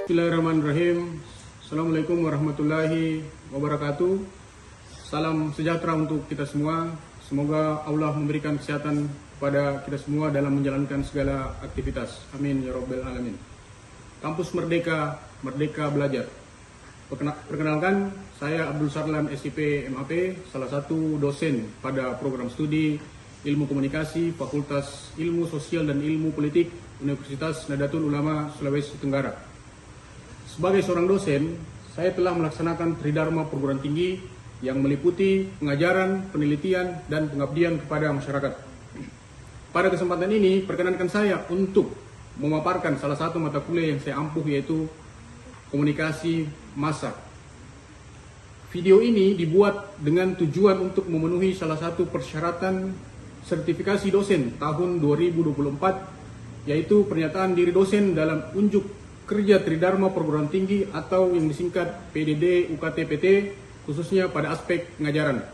Bismillahirrahmanirrahim. Assalamualaikum warahmatullahi wabarakatuh. Salam sejahtera untuk kita semua. Semoga Allah memberikan kesehatan kepada kita semua dalam menjalankan segala aktivitas. Amin ya rabbal alamin. Kampus Merdeka, Merdeka Belajar. Perkenalkan, saya Abdul Sarlan SIP MAP, salah satu dosen pada program studi Ilmu Komunikasi Fakultas Ilmu Sosial dan Ilmu Politik Universitas Nahdlatul Ulama Sulawesi Tenggara. Sebagai seorang dosen, saya telah melaksanakan Tridharma perguruan tinggi yang meliputi pengajaran, penelitian, dan pengabdian kepada masyarakat. Pada kesempatan ini, perkenankan saya untuk memaparkan salah satu mata kuliah yang saya ampuh, yaitu Komunikasi Massa. Video ini dibuat dengan tujuan untuk memenuhi salah satu persyaratan sertifikasi dosen tahun 2024, yaitu pernyataan diri dosen dalam unjuk kerja Tridharma perguruan tinggi atau yang disingkat PDD UKT-PT, khususnya pada aspek pengajaran.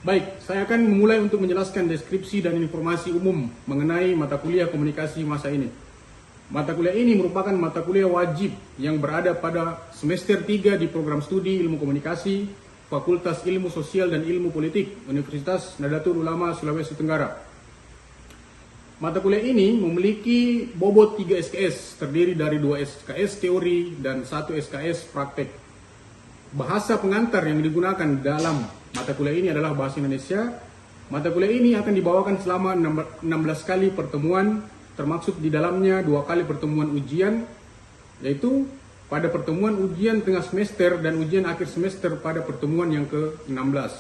Baik, saya akan memulai untuk menjelaskan deskripsi dan informasi umum mengenai mata kuliah Komunikasi Massa ini. Mata kuliah ini merupakan mata kuliah wajib yang berada pada semester 3 di program studi Ilmu Komunikasi Fakultas Ilmu Sosial dan Ilmu Politik Universitas Nahdlatul Ulama Sulawesi Tenggara. Mata kuliah ini memiliki bobot 3 SKS, terdiri dari 2 SKS teori dan 1 SKS praktek. Bahasa pengantar yang digunakan dalam mata kuliah ini adalah bahasa Indonesia. Mata kuliah ini akan dibawakan selama 16 kali pertemuan, termaksud di dalamnya 2 kali pertemuan ujian, yaitu pada pertemuan ujian tengah semester dan ujian akhir semester pada pertemuan yang ke-16.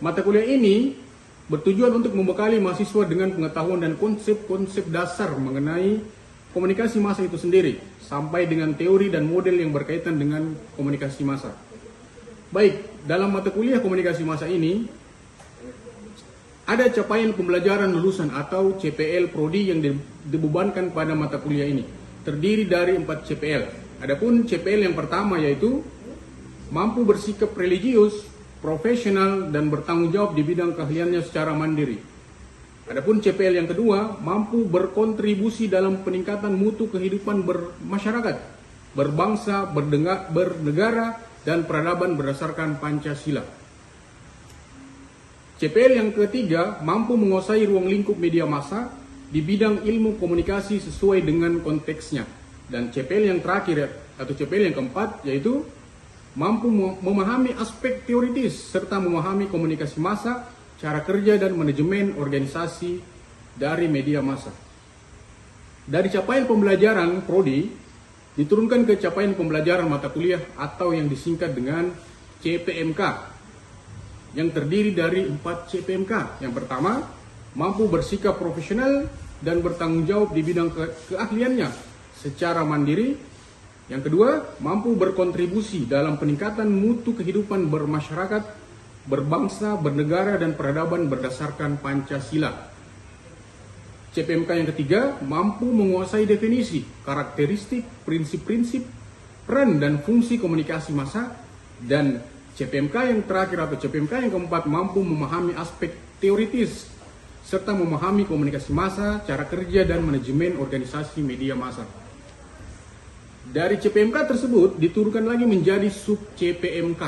Mata kuliah ini bertujuan untuk membekali mahasiswa dengan pengetahuan dan konsep-konsep dasar mengenai komunikasi massa itu sendiri, sampai dengan teori dan model yang berkaitan dengan komunikasi massa. Baik, dalam mata kuliah Komunikasi Massa ini, ada capaian pembelajaran lulusan atau CPL Prodi yang dibebankan pada mata kuliah ini, terdiri dari 4 CPL. Adapun CPL yang pertama yaitu mampu bersikap religius, profesional, dan bertanggung jawab di bidang keahliannya secara mandiri. Adapun CPL yang kedua, mampu berkontribusi dalam peningkatan mutu kehidupan bermasyarakat, berbangsa, bernegara, dan peradaban berdasarkan Pancasila. CPL yang ketiga, mampu menguasai ruang lingkup media massa di bidang ilmu komunikasi sesuai dengan konteksnya. Dan CPL yang terakhir atau CPL yang keempat yaitu mampu memahami aspek teoritis serta memahami komunikasi massa, cara kerja dan manajemen organisasi dari media massa. Dari capaian pembelajaran prodi diturunkan ke capaian pembelajaran mata kuliah atau yang disingkat dengan CPMK, yang terdiri dari 4 CPMK. Yang pertama, mampu bersikap profesional dan bertanggung jawab di bidang keahliannya secara mandiri. Yang kedua, mampu berkontribusi dalam peningkatan mutu kehidupan bermasyarakat, berbangsa, bernegara, dan peradaban berdasarkan Pancasila. CPMK yang ketiga, mampu menguasai definisi, karakteristik, prinsip-prinsip, peran, dan fungsi komunikasi massa. Dan CPMK yang terakhir atau CPMK yang keempat, mampu memahami aspek teoritis serta memahami komunikasi massa, cara kerja, dan manajemen organisasi media massa. Dari CPMK tersebut diturunkan lagi menjadi sub CPMK,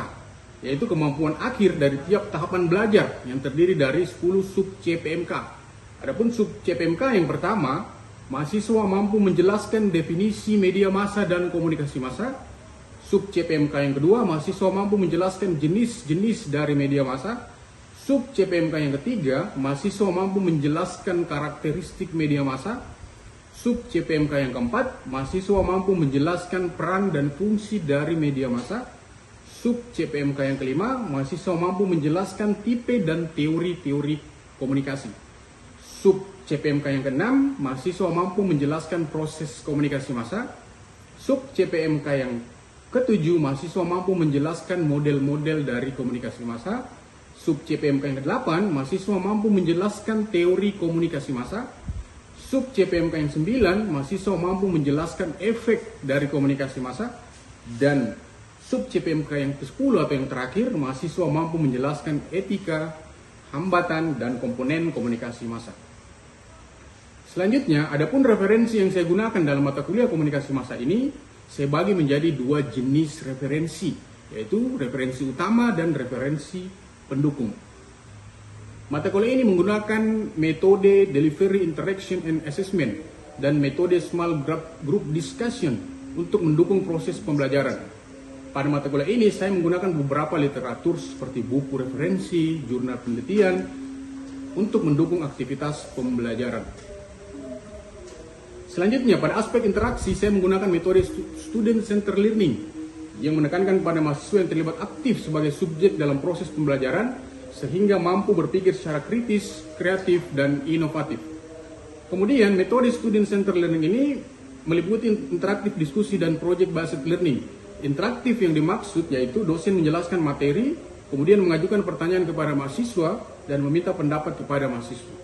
yaitu kemampuan akhir dari tiap tahapan belajar yang terdiri dari 10 sub CPMK. Adapun sub CPMK yang pertama, mahasiswa mampu menjelaskan definisi media massa dan komunikasi massa. Sub CPMK yang kedua, mahasiswa mampu menjelaskan jenis-jenis dari media massa. Sub CPMK yang ketiga, mahasiswa mampu menjelaskan karakteristik media massa. Sub CPMK yang keempat, mahasiswa mampu menjelaskan peran dan fungsi dari media massa. Sub CPMK yang kelima, mahasiswa mampu menjelaskan tipe dan teori-teori komunikasi. Sub CPMK yang keenam, mahasiswa mampu menjelaskan proses komunikasi massa. Sub CPMK yang ketujuh, mahasiswa mampu menjelaskan model-model dari komunikasi massa. Sub CPMK yang ke-8, mahasiswa mampu menjelaskan teori komunikasi massa. Sub CPMK yang 9, mahasiswa mampu menjelaskan efek dari komunikasi massa. Dan sub CPMK yang ke-10 atau yang terakhir, mahasiswa mampu menjelaskan etika, hambatan, dan komponen komunikasi massa. Selanjutnya, adapun referensi yang saya gunakan dalam mata kuliah komunikasi massa ini, saya bagi menjadi dua jenis referensi, yaitu referensi utama dan referensi pendukung. Mata kuliah ini menggunakan metode Delivery Interaction and Assessment dan metode Small Group Discussion untuk mendukung proses pembelajaran. Pada mata kuliah ini saya menggunakan beberapa literatur seperti buku referensi, jurnal penelitian untuk mendukung aktivitas pembelajaran. Selanjutnya, pada aspek interaksi saya menggunakan metode Student Centered Learning yang menekankan pada mahasiswa yang terlibat aktif sebagai subjek dalam proses pembelajaran sehingga mampu berpikir secara kritis, kreatif, dan inovatif. Kemudian, metode Student Centered Learning ini meliputi interaktif diskusi dan project based learning. Interaktif yang dimaksud yaitu dosen menjelaskan materi, kemudian mengajukan pertanyaan kepada mahasiswa dan meminta pendapat kepada mahasiswa.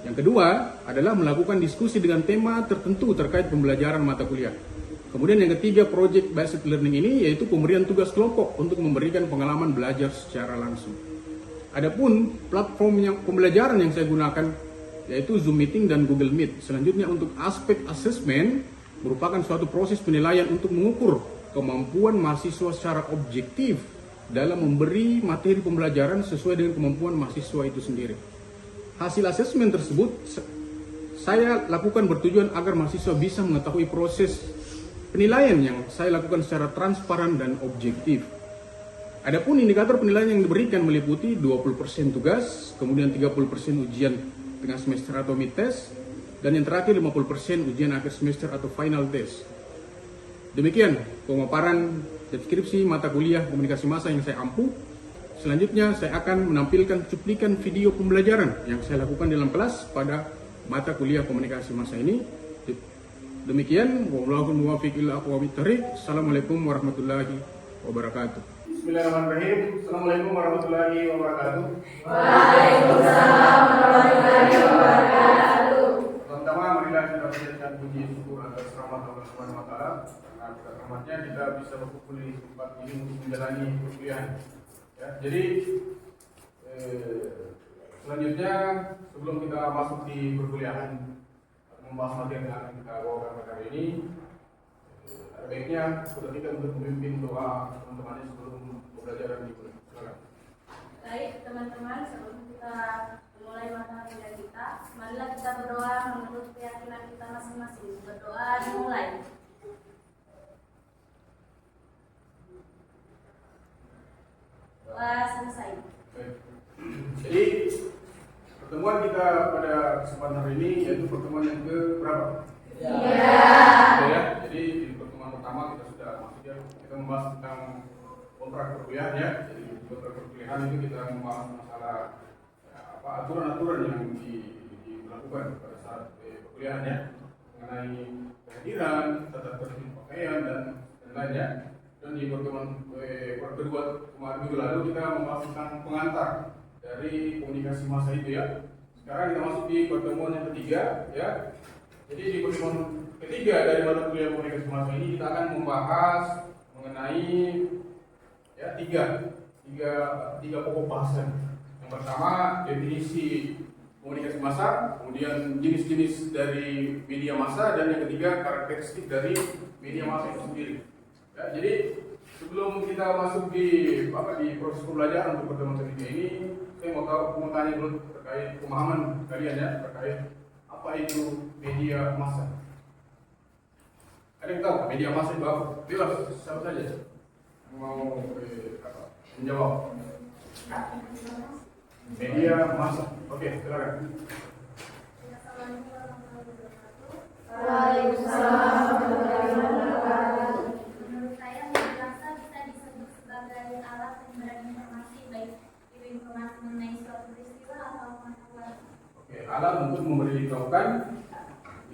Yang kedua adalah melakukan diskusi dengan tema tertentu terkait pembelajaran mata kuliah. Kemudian yang ketiga, project based learning ini yaitu pemberian tugas kelompok untuk memberikan pengalaman belajar secara langsung. Adapun platform pembelajaran yang saya gunakan yaitu Zoom Meeting dan Google Meet. Selanjutnya untuk aspek assessment merupakan suatu proses penilaian untuk mengukur kemampuan mahasiswa secara objektif dalam memberi materi pembelajaran sesuai dengan kemampuan mahasiswa itu sendiri. Hasil asesmen tersebut saya lakukan bertujuan agar mahasiswa bisa mengetahui proses penilaian yang saya lakukan secara transparan dan objektif. Adapun indikator penilaian yang diberikan meliputi 20% tugas, kemudian 30% ujian tengah semester atau mid test, dan yang terakhir 50% ujian akhir semester atau final test. Demikian pemaparan deskripsi mata kuliah komunikasi massa yang saya ampu. Selanjutnya saya akan menampilkan cuplikan video pembelajaran yang saya lakukan dalam kelas pada mata kuliah komunikasi massa ini. Demikian, Assalamualaikum warahmatullahi wabarakatuh. Bismillahirrahmanirrahim. Assalamualaikum warahmatullahi wabarakatuh. Waalaikumsalam warahmatullahi wabarakatuh. Pertama, marilah kita panjatkan puji syukur atas rahmat Allah Subhanahu wa taala. Karena berkat rahmatnya kita bisa berkumpul di tempat ini untuk menjalani perkuliahan. Ya, jadi selanjutnya sebelum kita masuk di perkuliahan membahas materi yang akan kita bawakan pada hari ini, ada baiknya kita untuk memimpin doa teman-teman sebelum pembelajaran dimulai. Silakan. Baik teman-teman, sebelum kita mulai mata kuliah kita, marilah kita berdoa menurut keyakinan kita masing-masing. Berdoa dimulai. Doa selesai. Baik. Jadi pertemuan kita pada kesempatan hari ini yaitu pertemuan yang ke berapa? Ya. Jadi di pertemuan pertama kita sudah maksudnya kita membahas tentang kontrak perkuliahan ya. Jadi di kontrak perkuliahan itu kita membahas masalah aturan-aturan yang dilakukan pada saat perkuliahan ya, mengenai kehadiran, tata tertib pakaian dan lainnya. Dan di pertemuan kedua kemarin minggu lalu kita membahas tentang pengantar dari komunikasi massa itu ya. Sekarang kita masuk di pertemuan yang ketiga ya. Jadi di pertemuan ketiga dari mata kuliah komunikasi massa ini kita akan membahas mengenai ya tiga pokok bahasan. Yang pertama definisi komunikasi massa, kemudian jenis-jenis dari media massa, dan yang ketiga karakteristik dari media massa itu sendiri. Ya, jadi sebelum kita masuk di proses pembelajaran untuk pertemuan ketiga ini, saya mau tanya dulu terkait pemahaman kalian ya terkait apa itu media massa. Ada yang tahu media massa itu apa? Bebas, siapa saja yang mau menjawab. Media massa. Oke, silakan. Waalaikumsalam warahmatullahi wabarakatuh. Menurut saya, media massa bisa disebut sebagai alat penyebaran informasi, baik itu informasi mengenai suatu peristiwa atau pengetahuan. Oke, alat untuk memberitahukan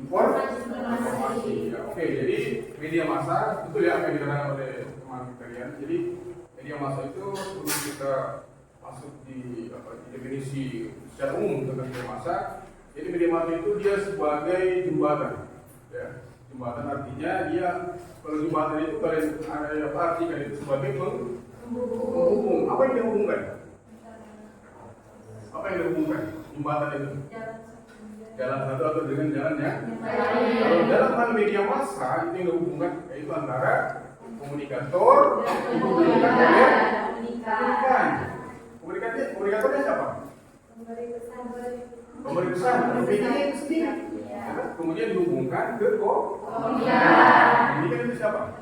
informasi. Ya, oke, jadi media massa betul ya apa yang dikatakan oleh teman kalian. Jadi media massa itu sebelum kita masuk di definisi secara umum tentang media massa. Jadi media massa itu dia sebagai jembatan. Ya, jembatan artinya dia, kalau jembatan itu kalian ada apa artinya itu sebagai penghubung. Apa yang dihubungkan? Apa yang dihubungkan? Jembatan itu. jalan satu atau dengan jalan yang lain. Kalau dalam hal media massa itu yang dihubungkan yaitu antara komunikator dihubungkan oleh komunikatornya siapa? Pemberi pesan, media itu sendiri. Kemudian dihubungkan ke komunikan itu siapa?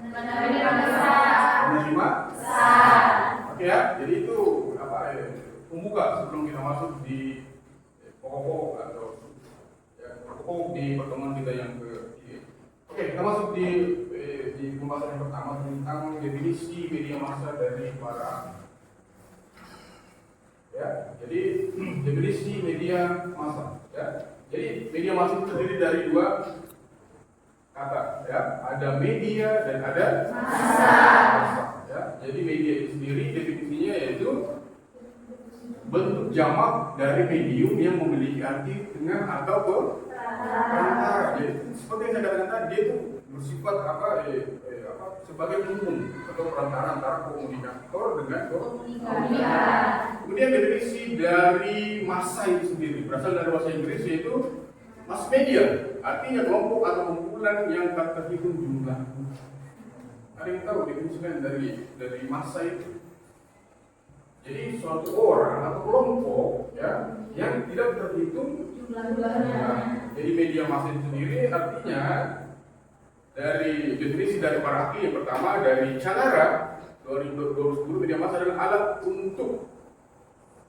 Penerima. Oke ya, jadi itu pembuka sebelum kita masuk di pokok-pokok atau pokok di pertemuan kita yang ke. Oke, kita masuk di pembahasan yang pertama tentang definisi media massa dari para. Ya, jadi definisi media massa. Ya, jadi media massa itu terdiri dari dua kata. Ya, ada media dan ada massa. Ya, jadi media itu sendiri definisinya yaitu bentuk jamak dari medium yang memiliki arti dengan atau perantara. Jadi seperti yang saya katakan tadi, dia itu bersifat sebagai penghubung atau perantara antara komunikator dengan komunikan. Kemudian definisi dari massa itu sendiri berasal dari bahasa Inggris yaitu mass media, artinya kelompok atau kumpulan yang tak terhitung jumlah. Ada yang tahu definisikan dari massa itu? Jadi suatu orang atau kelompok ya yang tidak terhitung jumlahnya. Jadi media massa itu sendiri artinya dari definisi dari para ahli yang pertama dari Canara 2010 media massa adalah alat untuk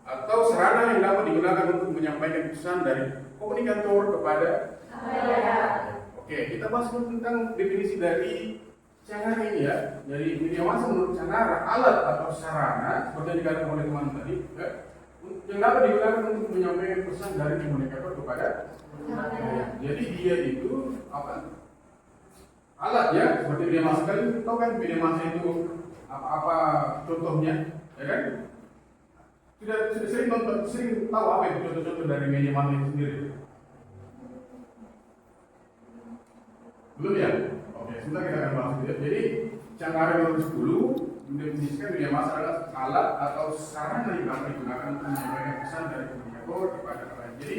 atau sarana yang dapat digunakan untuk menyampaikan pesan dari komunikator kepada Oke, kita bahas tentang definisi dari Canara ini ya. Jadi media massa menurut Canara alat atau sarana seperti yang dikatakan oleh teman tadi ya, yang dapat digunakan untuk menyampaikan pesan dari komunikator kepada Jadi dia itu apa? Alat ya, seperti media massa kalian tahu kan media massa itu apa contohnya, ya kan? Sudah sering tahu apa itu contoh-contoh dari media massa itu sendiri? Belum ya? Oke, sebentar kita akan bahas itu. Jadi Canara 2010 mendefinisikan media massa adalah alat atau sarana yang dapat digunakan untuk menyampaikan pesan dari komunikator kepada lain. Jadi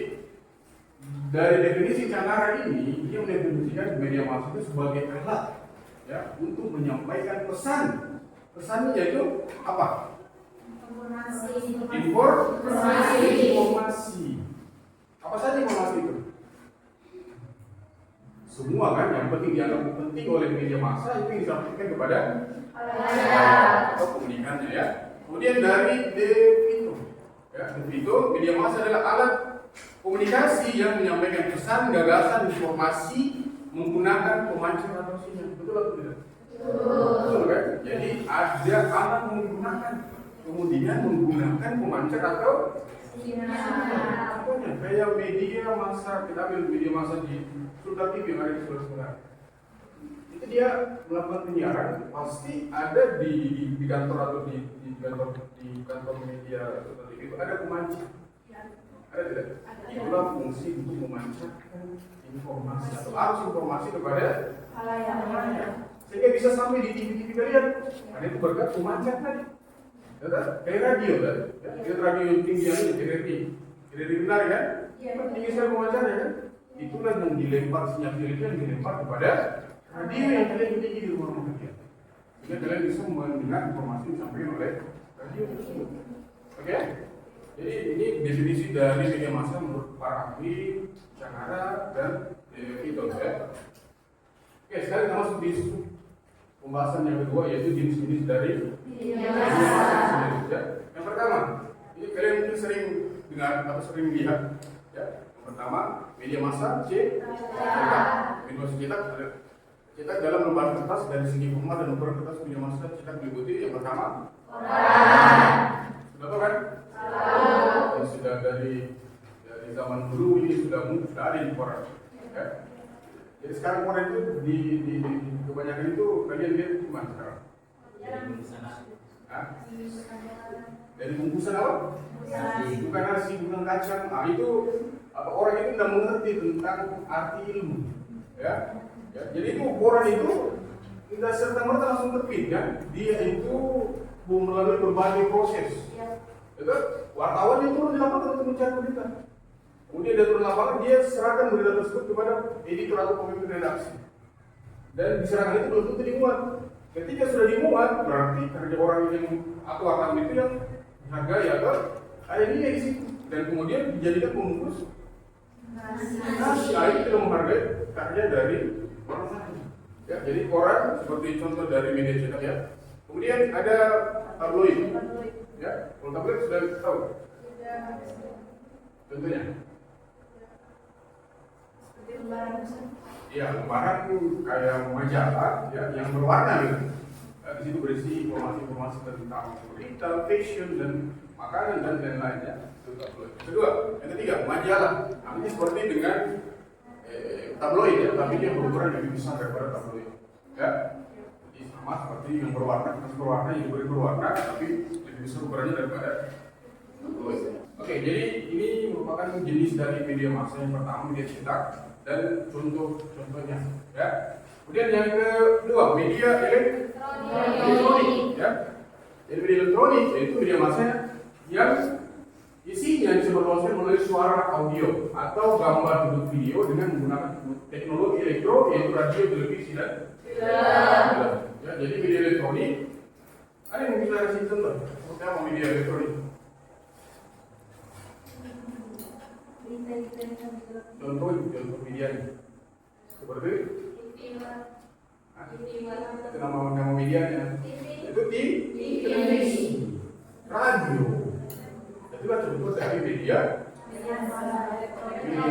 dari definisi Canara ini, dia mendefinisikan media massa itu sebagai alat ya untuk menyampaikan pesan. Pesannya yaitu apa? Informasi. Apa saja informasi itu? Semua kan yang penting dianggap penting oleh media massa itu yang disampaikan kepada atau komunikannya ya. Kemudian dari De Vito, media massa adalah alat komunikasi yang menyampaikan pesan, gagasan, informasi menggunakan pemancar atau sinyal. Betul atau tidak? Betul kan? Jadi ada alat menggunakan, kemudian menggunakan pemancar atau sinyal. Kayak media massa, kita ambil media massa di Sultan TV yang ada di sebelah. Itu dia melakukan penyiaran, pasti ada di kantor atau di kantor media Sultan TV itu ada pemancar. Ada tidak? Itulah fungsi untuk memancarkan informasi atau arus informasi kepada halayak. Sehingga bisa sampai di TV kalian. Ada itu berkat pemancar tadi. Kayak radio kan? Ya, radio yang tinggi ini, RRI benar kan? Tinggi sekali pemancarnya kan? Itulah yang dilempar sinyal yang dilempar kepada radio yang kalian tinggi di rumah kalian. Sehingga kalian bisa mendengar informasi yang disampaikan oleh radio tersebut. Oke? Jadi ini definisi dari media massa menurut para ahli Canara dan Vito ya. Oke, sekarang kita masuk di pembahasan yang kedua yaitu jenis-jenis dari media massa. Ya. Yang pertama, ini kalian mungkin sering dengar atau sering lihat ya. Yang pertama, media massa cetak. Media massa cetak dalam lembar kertas dari segi format dan ukuran kertas media massa cetak meliputi yang pertama sudah tahu kan? Sudah dari zaman dulu ini sudah ada di koran. Ya. Jadi sekarang koran itu di kebanyakan itu kalian lihat di mana sekarang? Dari bungkusan apa? Bukan nasi, bukan kacang. Nah, itu orang itu tidak mengerti tentang arti ilmu. Ya. Jadi itu koran itu tidak serta-merta langsung terbit kan? Dia itu melalui berbagai proses. Itu wartawan itu turun di lapangan untuk mencari berita. Kemudian dia turun lapangan, dia serahkan berita tersebut kepada editor atau pemimpin redaksi. Dan diserahkan itu belum tentu dimuat. Ketika sudah dimuat, berarti kerja orang yang atau wartawan itu yang dihargai atau ada nilai di situ. Dan kemudian dijadikan pembungkus nasi. Itu tidak menghargai karya dari orang lain. Ya, jadi koran seperti contoh dari media cetak ya. Kemudian ada tabloid. Ya, kalau tabloid sudah tahu. Contohnya. Ya, lembaran kayak majalah ya, yang berwarna gitu. Di situ berisi informasi-informasi tentang berita, fashion dan makanan dan lain-lainnya. Kedua, yang ketiga, majalah. Ini seperti dengan tabloid ya, tapi dia berukuran lebih besar daripada tabloid. Ya, jadi sama seperti yang berwarna, yang berwarna, tapi lebih besar ukurannya daripada tabloid. Oke, jadi ini merupakan jenis dari media massa yang pertama, media cetak dan contohnya. Ya. Kemudian yang kedua, media elektronik. Ya. Jadi media elektronik yaitu media massa yang isinya disebarluaskan melalui suara audio atau gambar bentuk video dengan menggunakan teknologi elektro yaitu radio, televisi dan film. Ya, jadi media elektronik ada yang bisa kasih contoh seperti apa media elektronik? Contoh media seperti itu nama medianya itu televisi, radio. Itulah contoh dari media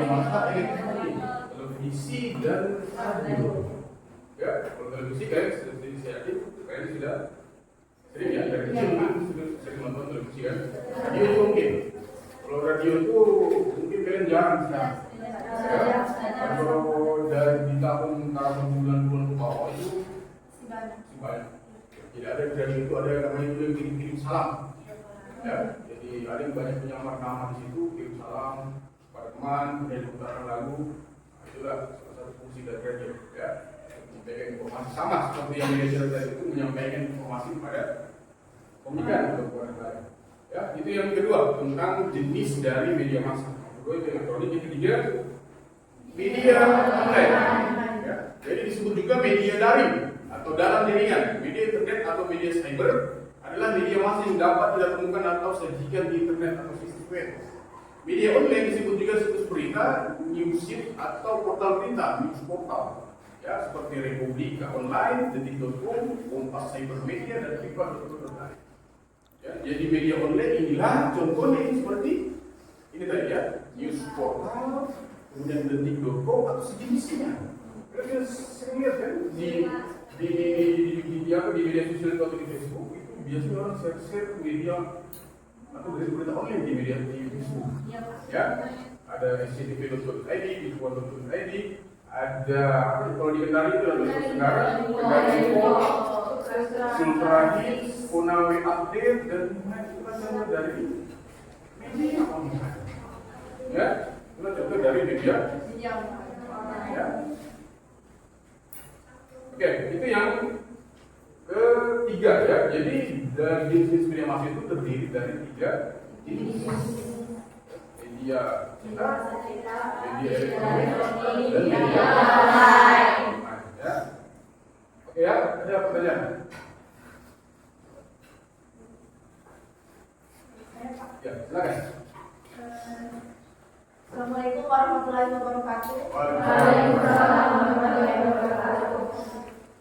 massa elektronik, televisi dan radio. Ya, kalau televisi kalian sudah sering ya, dari kecil sudah sering nonton televisi kan. Radio itu mungkin. Kalau radio itu mungkin kalian jarang sekarang. Ya, kalau dari di tahun 90-an ke bawah itu banyak. Jadi ada di radio itu ada yang namanya itu yang kirim salam. Ya, jadi ada yang banyak penyamar nama di situ, kirim salam pada teman, kemudian putaran lagu. Itulah salah satu fungsi dari radio. Ya, menyampaikan informasi sama seperti yang media cetak itu menyampaikan informasi kepada komunikan atau kepada lain. Ya, itu yang kedua tentang jenis dari media massa. Kedua itu elektronik, yang ketiga media online. Ya, jadi disebut juga media daring atau dalam jaringan. Media internet atau media cyber adalah media massa yang dapat tidak temukan atau sajikan di internet atau situs web. Media online disebut juga situs berita, newsfeed atau portal berita, news portal. Ya, seperti Republika Online, Detik.com, Kompas Cyber Media dan Kipas.com. Ya, jadi media online inilah contohnya ini seperti ini tadi ya, news portal, kemudian Detik.com atau sejenisnya. Kita sering lihat kan di media sosial atau di Facebook itu biasanya orang share media atau berita online di media di Facebook. Ya, ada sctv.id, biskuat.id, ada kalau di Kendari itu ada Kendari Info, Sultrahid, Konawe Update dan lain-lain dari media online. Ya, itu contoh dari media. Ya. Oke, itu yang ketiga ya. Jadi dari jenis media massa itu terdiri dari 3 jenis. Media cetak, media elektronik, dan media online. Ya. Oke ya, ada pertanyaan? Ya, silakan. Assalamualaikum warahmatullahi wabarakatuh. Waalaikumsalam warahmatullahi wabarakatuh.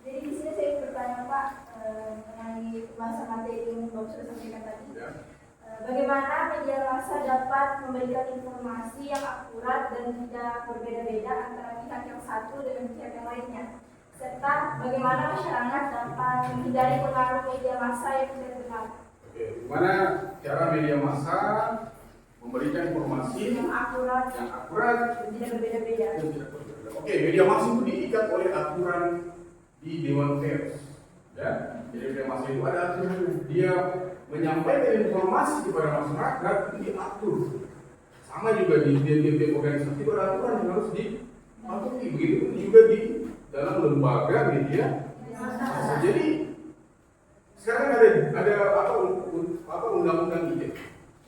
Jadi di sini saya bertanya Pak mengenai pembahasan materi yang Bapak sudah sampaikan tadi. Ya. Bagaimana media massa dapat memberikan informasi yang akurat dan tidak berbeda-beda antara pihak yang satu dengan pihak yang lainnya, serta bagaimana masyarakat dapat menghindari pengaruh media massa yang tidak benar. Oke, gimana cara media massa memberikan informasi yang akurat dan tidak berbeda-beda. Oke, media massa itu diikat oleh aturan di Dewan Pers. Ya, jadi media massa itu ada aturan, dia menyampaikan informasi kepada masyarakat diatur. Sama juga di tiap organisasi ada aturan yang harus dipatuhi. Begitu juga di dalam lembaga media massa. Jadi sekarang ada apa undang-undang ITE,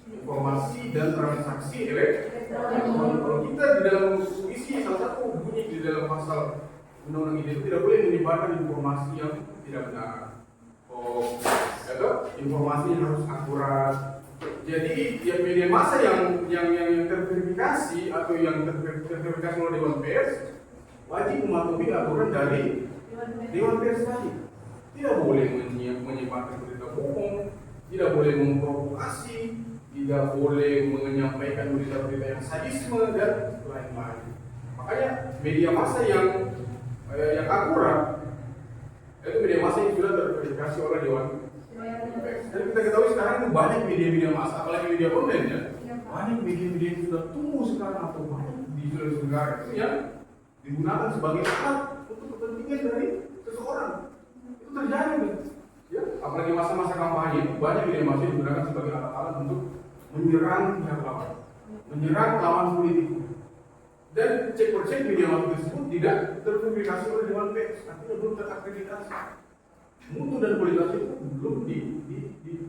informasi dan transaksi elektronik. Kalau kita di dalam isi salah satu bunyi di dalam pasal undang-undang ITE itu tidak boleh menyebarkan informasi yang tidak benar. Oh, ya, informasi yang harus akurat. Jadi ya media massa yang terverifikasi atau yang terverifikasi oleh Dewan Pers wajib mematuhi aturan dari Dewan Pers tadi. Tidak boleh menyebarkan berita bohong, tidak boleh memprovokasi, tidak boleh menyampaikan berita-berita yang sadisme dan lain-lain. Makanya media massa yang akurat itu media massa yang sudah terverifikasi oleh Dewan Pers. Dan kita ketahui sekarang itu banyak media-media massa, apalagi media online ya. Banyak media-media yang sudah tumbuh sekarang atau banyak di seluruh negara itu yang digunakan sebagai alat untuk kepentingan dari seseorang. Itu terjadi nih. Ya, apalagi masa-masa kampanye itu banyak media massa yang digunakan sebagai alat-alat untuk menyerang pihak lawan, menyerang lawan politik. Dan cek per cek media massa tersebut tidak terverifikasi oleh Dewan Pers, artinya belum terakreditasi. Mutu dan kualitas itu belum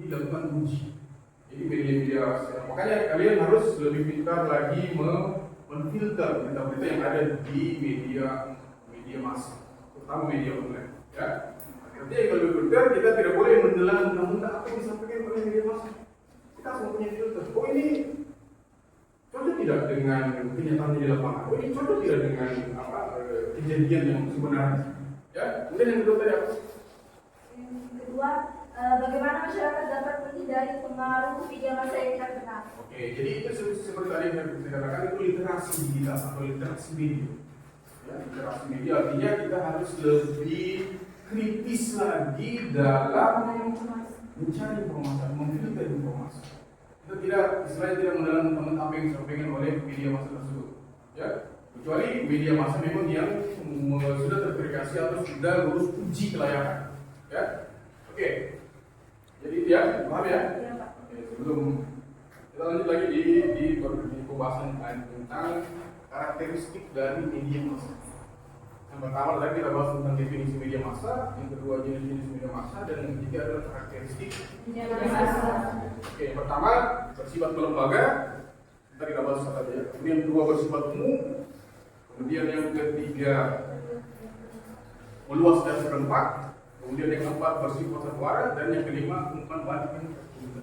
dilakukan uji. Jadi media-media, makanya kalian harus lebih pintar lagi memfilter berita-berita yang ada di media massa, terutama media online. Ya, artinya kalau lebih pintar kita tidak boleh menelan mentah-mentah apa yang disampaikan oleh media massa. Kita harus mempunyai filter. Oh ini cocok tidak dengan kenyataan di lapangan? Oh ini cocok tidak dengan kejadian yang sebenarnya? Ya, kemudian yang kedua tadi apa? Kedua, bagaimana masyarakat dapat menghindari pengaruh media massa yang tidak benar? Oke, jadi itu seperti tadi yang saya katakan itu literasi digital atau literasi media. Ya, literasi media artinya kita harus lebih kritis lagi dalam mencari informasi, memfilter informasi. Kita tidak mendalam teman apa yang disampaikan oleh media massa tersebut. Ya, kecuali media massa memang yang sudah terverifikasi atau sudah lulus uji kelayakan. Ya, oke. Jadi ya, paham ya? Ya, Pak. Oke, sebelum kita lanjut lagi di pembahasan tentang karakteristik dari media massa. Yang pertama tadi kita bahas tentang definisi media massa, yang kedua jenis-jenis media massa, dan yang ketiga adalah karakteristik Media massa. Oke, yang pertama bersifat lembaga, kita bahas saja ya. Kemudian yang kedua bersifat umum, kemudian yang ketiga meluas dan serempak, kemudian yang keempat bersifat satu arah, dan yang kelima umpan balik yang tertunda.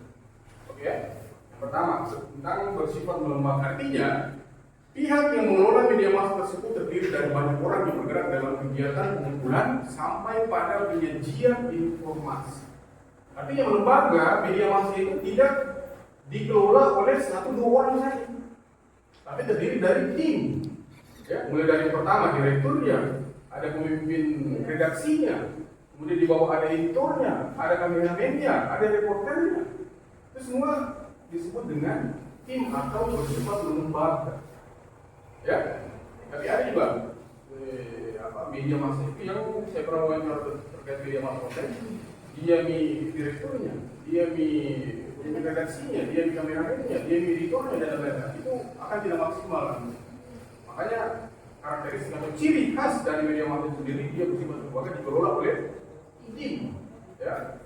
Oke, yang pertama tentang bersifat melembaga, artinya pihak yang mengelola media massa tersebut terdiri dari banyak orang yang bergerak dalam kegiatan pengumpulan sampai pada penyajian informasi. Artinya lembaga media massa itu tidak dikelola oleh 1-2 orang saja, tapi terdiri dari tim. Ya, mulai dari yang pertama direkturnya, ada pemimpin redaksinya, kemudian di bawah ada editornya, ada kameramennya, ada reporternya. Itu semua disebut dengan tim atau bersifat lembaga. Ya, tapi ada juga media massa itu yang saya pernah wawancara terkait media massa online. Dia direkturnya, dia redaksinya, dia kameramennya, dia editornya dan lain-lain. Itu akan tidak maksimal. Makanya karakteristik atau ciri khas dari media massa itu sendiri dia bersifat lembaga dikelola oleh tim. Ya.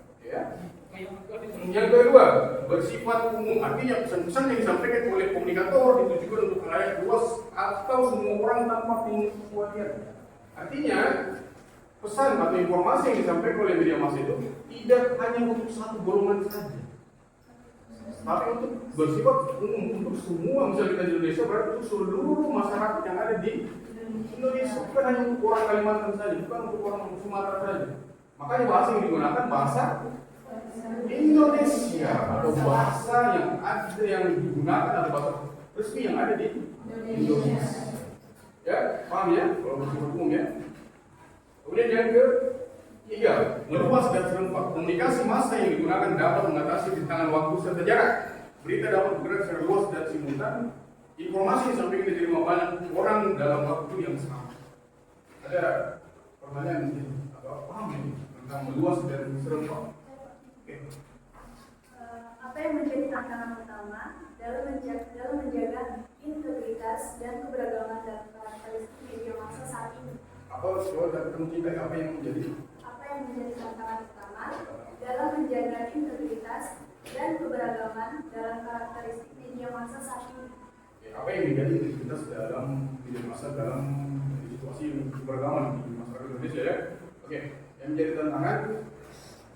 Yang kedua, bersifat umum, artinya pesan-pesan yang disampaikan oleh komunikator ditujukan untuk khalayak luas atau semua orang tanpa pengecualian. Artinya pesan atau informasi yang disampaikan oleh media massa itu tidak hanya untuk satu golongan saja, tapi untuk bersifat umum untuk semua. Misalnya kita di Indonesia berarti untuk seluruh masyarakat yang ada di Indonesia, bukan hanya untuk orang Kalimantan saja, bukan untuk orang Sumatera saja. Makanya bahasa yang digunakan bahasa Indonesia atau bahasa yang ada yang digunakan atau bahasa resmi yang ada di Indonesia. Ya, paham ya? Kalau bersifat umum ya. Kemudian yang ketiga, meluas dan serempak. Komunikasi massa yang digunakan dapat mengatasi rintangan waktu serta jarak. Berita dapat bergerak secara luas dan simultan. Informasi yang disampaikan diterima banyak orang dalam waktu yang sama. Ada pertanyaan atau paham ini tentang meluas dan serempak? Apa yang menjadi tantangan utama dalam menjaga integritas dan keberagaman dan karakteristik media massa saat ini? Apa yang menjadi tantangan utama dalam menjaga integritas dan keberagaman dalam karakteristik media massa saat ini? apa yang menjadi identitas dalam media massa dalam situasi keberagaman di masyarakat Indonesia ya. Oke, yang menjadi tantangan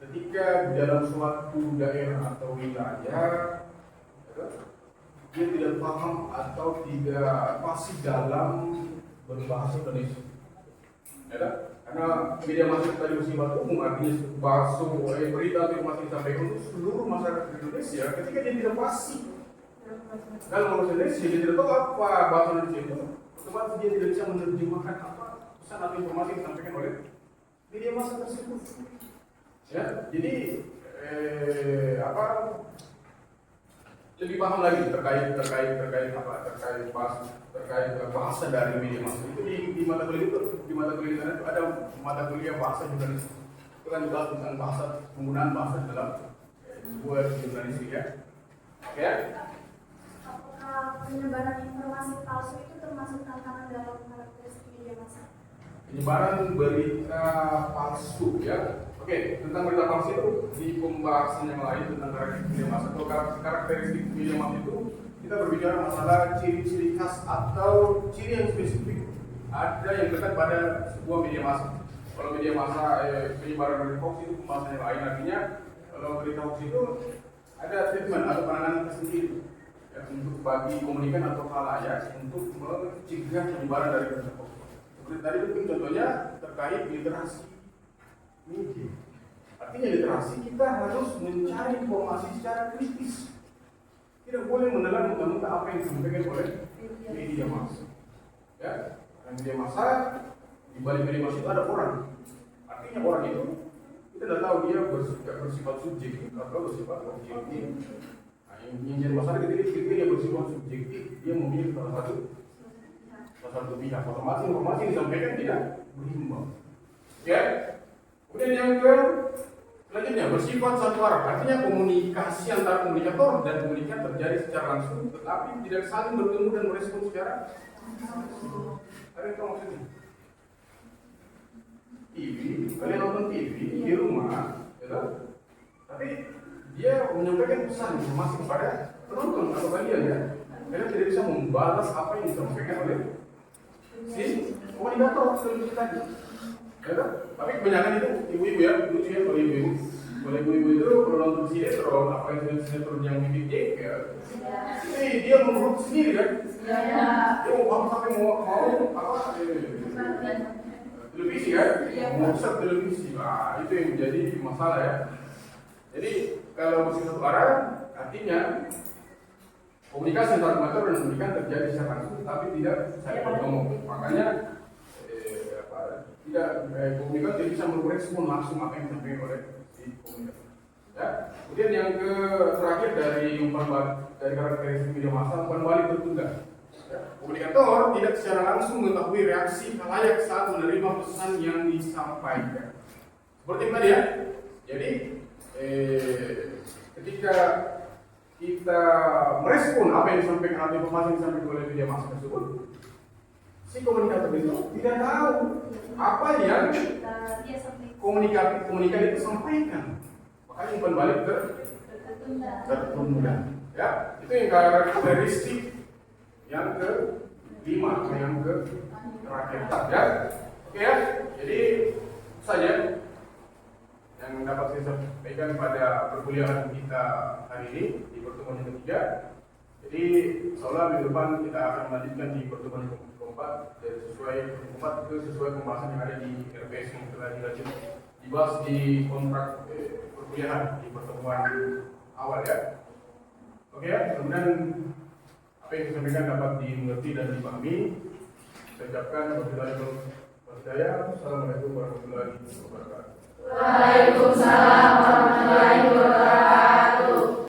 ketika dalam suatu daerah atau wilayah ya, dia tidak paham atau tidak fasih dalam berbahasa Indonesia. Ya, karena media massa tadi bersifat umum, artinya bahasa berita atau informasi disampaikan untuk seluruh masyarakat Indonesia. Ketika dia tidak fasih dalam bahasa Indonesia, dia tidak tahu apa bahasa Indonesia itu, otomatis dia tidak bisa menerjemahkan apa pesan atau informasi yang disampaikan oleh media massa tersebut. Ya, jadi lebih paham lagi terkait bahasa dari media massa itu di mata kuliah sana itu ada mata kuliah bahasa jurnalistik. Itu kan dibahas tentang penggunaan bahasa dalam sebuah jurnalistik ya. Oke. Apakah penyebaran informasi palsu itu termasuk tantangan dalam karakteristik media massa? Penyebaran berita palsu ya. Oke, tentang berita palsu itu di pembahasan yang lain tentang karakteristik media massa atau karakteristik media massa itu kita berbicara masalah ciri-ciri khas atau ciri yang spesifik ada yang dekat pada sebuah media massa. Kalau media massa penyebaran berita hoax itu pembahasan yang lain, artinya kalau berita hoax itu ada treatment atau penanganan tersendiri ya, untuk bagi komunikan atau khalayak untuk mencegah penyebaran dari berita hoax. Seperti tadi itu contohnya terkait literasi media. Artinya literasi kita harus mencari informasi secara kritis. Tidak boleh menelan mentah-mentah apa yang disampaikan oleh media massa. Ya, media massa di balik media massa itu ada orang. Artinya orang itu kita tidak tahu dia bersifat subjektif atau bersifat objektif. Nah, yang jadi masalah ketika dia bersifat subjektif, dia memilih salah satu pihak. Otomatis informasi yang disampaikan tidak berimbang. Ya. Kemudian yang selanjutnya bersifat satu arah, artinya komunikasi antara komunikator dan komunikan terjadi secara langsung, tetapi tidak saling bertemu dan merespon secara langsung. Ada yang tahu maksudnya? TV, kalian nonton TV di rumah, ya, tapi dia menyampaikan pesan informasi kepada penonton atau kalian ya. Kalian tidak bisa membalas apa yang disampaikan oleh si komunikator seperti tadi. Ya, tapi kebanyakan itu ibu-ibu ya, lucu ya kalau ibu-ibu. Kalau ibu-ibu itu kalau nonton sinetron, apa yang sinetron yang mimik ya, dia menurut sendiri kan? Dia mau paham sampai mau apa? Televisi kan? Mau besar televisi, nah itu yang menjadi masalah ya. Jadi kalau masih satu arah, artinya komunikasi antara komunikan dan komunikan terjadi secara langsung, tapi tidak saling bertemu. Makanya komunikan tidak bisa merespon langsung apa yang disampaikan oleh si komunikan. Ya. Kemudian yang terakhir dari karakteristik media massa, umpan balik tertunda. Ya. Komunikator tidak secara langsung mengetahui reaksi khalayak saat menerima pesan yang disampaikan. Seperti tadi ya. Jadi ketika kita merespon apa yang disampaikan atau informasi yang disampaikan oleh media massa tersebut, si komunikator itu tidak tahu apa yang komunikan itu sampaikan, makanya umpan balik tertunda. Ya, itu yang karakteristik yang ke-5 atau yang terakhir ya. Oke ya, jadi saja yang dapat saya sampaikan pada perkuliahan kita hari ini di pertemuan yang ketiga. Jadi insyaallah minggu depan kita akan melanjutkan di pertemuan yang keempat dan sesuai pembahasan yang ada di RPS yang telah dibahas di kontrak perkuliahan di pertemuan awal ya. Oke ya, kemudian apa yang disampaikan dapat dimengerti dan dipahami. Saya ucapkan Assalamualaikum warahmatullahi wabarakatuh. Waalaikumsalam warahmatullahi wabarakatuh.